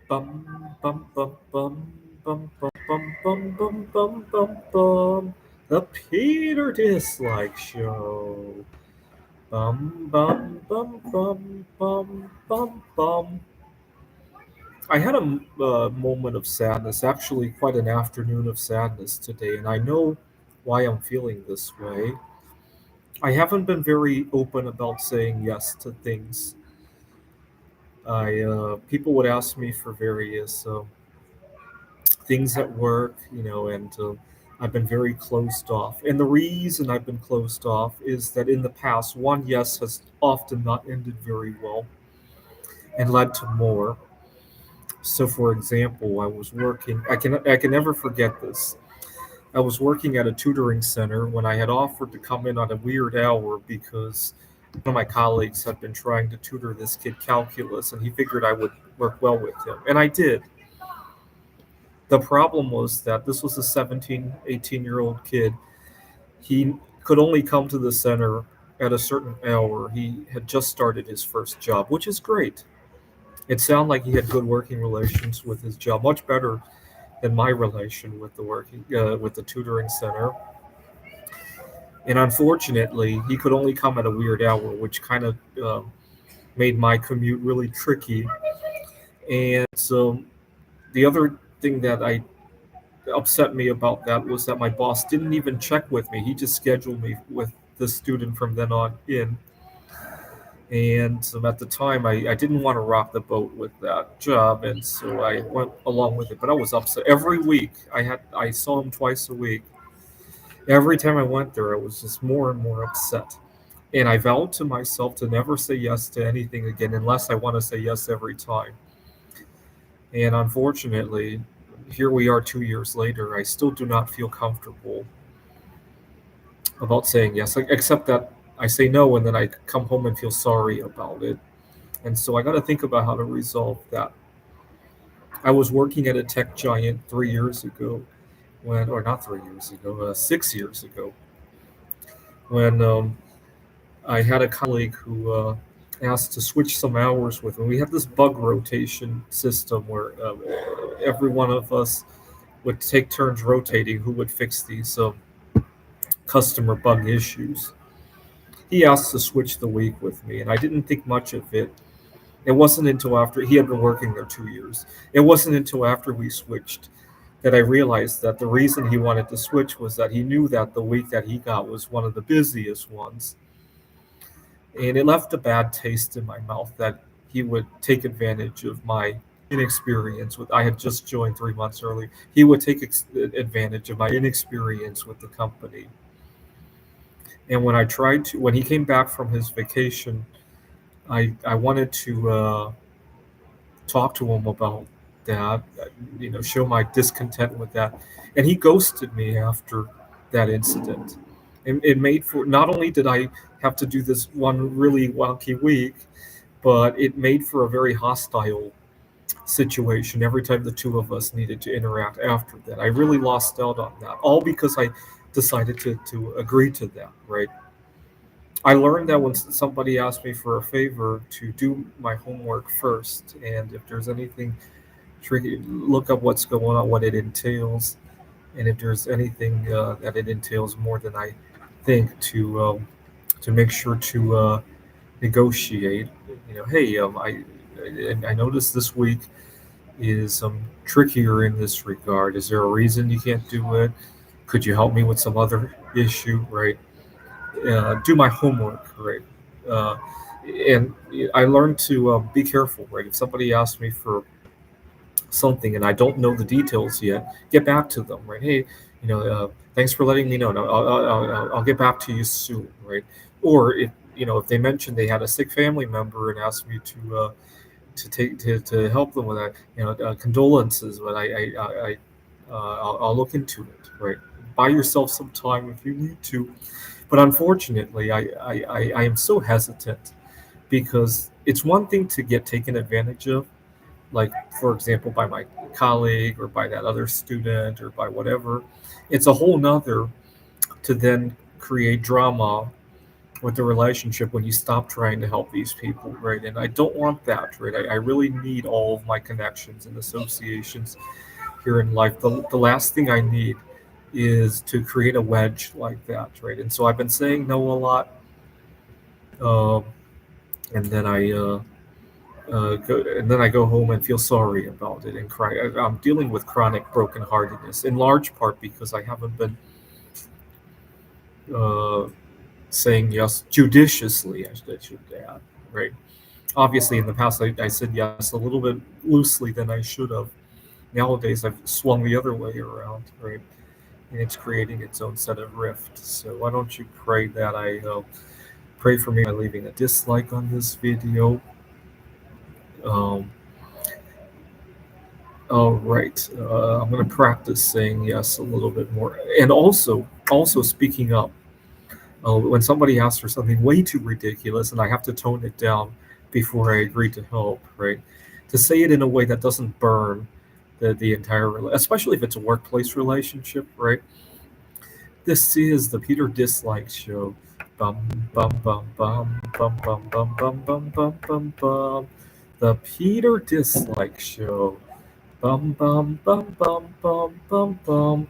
Bum bum bum bum bum bum bum bum bum bum bum bum. The Peter Dislike Show. Bum bum bum bum bum bum bum. I had a moment of sadness, actually, quite an afternoon of sadness today, and I know why I'm feeling this way. I haven't been very open about saying yes to things. I People would ask me for various things at work, and I've been very closed off. And the reason I've been closed off is that in the past, one yes has often not ended very well and led to more. So, for example, I was working. I can never forget this. I was working at a tutoring center when I had offered to come in on a weird hour because one of my colleagues had been trying to tutor this kid calculus, and he figured I would work well with him, and I did. The problem was that this was a 17, 18-year-old kid. He could only come to the center at a certain hour. He had just started his first job, which is great. It sounded like he had good working relations with his job, much better than my relation with with the tutoring center. And unfortunately, he could only come at a weird hour, which kind of made my commute really tricky. And so the other thing that I upset me about that was that my boss didn't even check with me. He just scheduled me with the student from then on in. And at the time, I didn't want to rock the boat with that job, and so I went along with it. But I was upset every week. I saw him twice a week. Every time I went there, I was just more and more upset. And I vowed to myself to never say yes to anything again unless I want to say yes every time. And unfortunately, here we are 2 years later. I still do not feel comfortable about saying yes, except that I say no and then I come home and feel sorry about it. And so I got to think about how to resolve that. I was working at a tech giant 3 years ago, or not 3 years ago, 6 years ago, when I had a colleague who asked to switch some hours with me. We had this bug rotation system where every one of us would take turns rotating who would fix these customer bug issues. He asked to switch the week with me, and I didn't think much of it. It wasn't until after he had been working there 2 years. It wasn't until after we switched that I realized that the reason he wanted to switch was that he knew that the week that he got was one of the busiest ones. And it left a bad taste in my mouth that he would take advantage of my inexperience with I had just joined 3 months early. He would take advantage of my inexperience with the company. And when he came back from his vacation, I wanted to talk to him about that, show my discontent with that. And he ghosted me after that incident. And it made for not only did I have to do this one really wonky week, but it made for a very hostile situation every time the two of us needed to interact after that. I really lost out on that, all because I decided to agree to that, right? I learned that when somebody asks me for a favor to do my homework first, and if there's anything tricky, look up what's going on, what it entails, and if there's anything that it entails more than I think, to make sure to negotiate. Hey, I noticed this week is trickier in this regard. Is there a reason you can't do it? Could you help me with some other issue? Right. Do my homework. Right. Uh, and I learned to be careful. Right. If somebody asks me for something and I don't know the details yet, get back to them, right? Hey, thanks for letting me know. No, I'll get back to you soon, right? Or if they mentioned they had a sick family member and asked me to help them with that, condolences, but I'll look into it, right? Buy yourself some time if you need to. But unfortunately, I am so hesitant because it's one thing to get taken advantage of, like, for example, by my colleague or by that other student or by whatever. It's a whole nother to then create drama with the relationship when you stop trying to help these people, right? And I don't want that, right? I really need all of my connections and associations here in life. The last thing I need is to create a wedge like that, right? And so I've been saying no a lot, um, and then I go home and feel sorry about it and cry. I'm dealing with chronic brokenheartedness in large part because I haven't been uh, saying yes judiciously, I should add, right? Obviously, in the past, I said yes a little bit loosely than I should have. Nowadays, I've swung the other way around, right? And it's creating its own set of rifts. So why don't you pray that I pray for me by leaving a dislike on this video. Um, all right, I'm going to practice saying yes a little bit more, and also speaking up. When somebody asks for something way too ridiculous, and I have to tone it down before I agree to help, right? To say it in a way that doesn't burn the entire, especially if it's a workplace relationship, right? This is the Peter Dislike Show. Bum bum bum bum bum bum bum bum bum bum bum bum. The Peter Dislike Show. Bum bum bum bum bum bum bum.